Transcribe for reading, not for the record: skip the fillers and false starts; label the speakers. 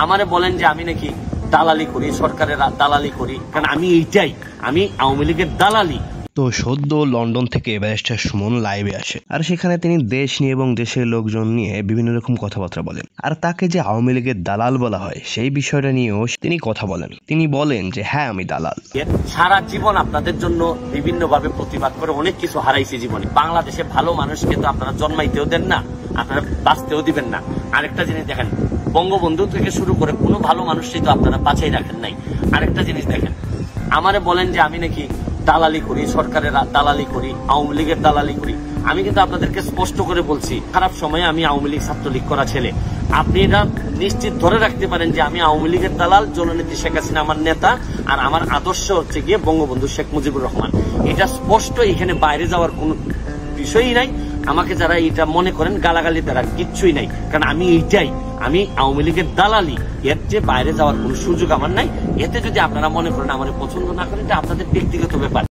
Speaker 1: আমারে বলেন যে আমি নাকি দালালি করি, সরকারের দালালি করি, কারণ আমি আওয়ামী লীগের দালালি।
Speaker 2: তো সদ্য লন্ডন থেকে ব্যারিস্টার সুমন লাইভে আসে, আর সেখানে তিনি দেশ নিয়ে এবং দেশের লোকজন নিয়ে বিভিন্ন রকম কথাবার্তা বলেন। আর তাকে যে আওয়ামী লীগের দালাল বলা হয় সেই বিষয়টা নিয়েও তিনি কথা বলেন। তিনি বলেন যে হ্যাঁ, আমি দালাল।
Speaker 1: সারা জীবন আপনাদের জন্য বিভিন্ন ভাবে প্রতিবাদ করে অনেক কিছু হারাইছি জীবনে। বাংলাদেশে ভালো মানুষকে তো আপনারা জন্মাইতেও দেন না, আপনারা বাঁচতেও দিবেন না। আরেকটা জিনিস দেখেন, বঙ্গবন্ধু থেকে শুরু করে কোনো ভালো মানুষই তো আপনারা বাঁচাই রাখেন নাই। আরেকটা জিনিস দেখেন, আমারে বলেন যে আমি নাকি দালালি করি, সরকারের দালালি করি, আওয়ামী লীগের দালালি করি। আমি কিন্তু আপনাদেরকে স্পষ্ট করে বলছি, খারাপ সময়ে আমি আওয়ামী লীগ ছাত্রলীগ করা ছেলে। আপনি এটা নিশ্চিত ধরে রাখতে পারেন যে আমি আওয়ামী লীগের দালাল, জননেত্রী শেখ হাসিনা আমার নেতা, আর আমার আদর্শ হচ্ছে গিয়ে বঙ্গবন্ধু শেখ মুজিবুর রহমান। এটা স্পষ্ট, এখানে বাইরে যাওয়ার কোন বিষয়ই নাই। আমাকে যারা এটা মনে করেন গালাগালি দ্বারা কিচ্ছুই নাই, কারণ আমি আওয়ামী লীগের দালালি, এর যে বাইরে যাওয়ার কোন সুযোগ আমার নাই। এতে যদি আপনারা মনে করেন আমার পছন্দ না করেন, এটা আপনাদের ব্যক্তিগত ব্যাপার।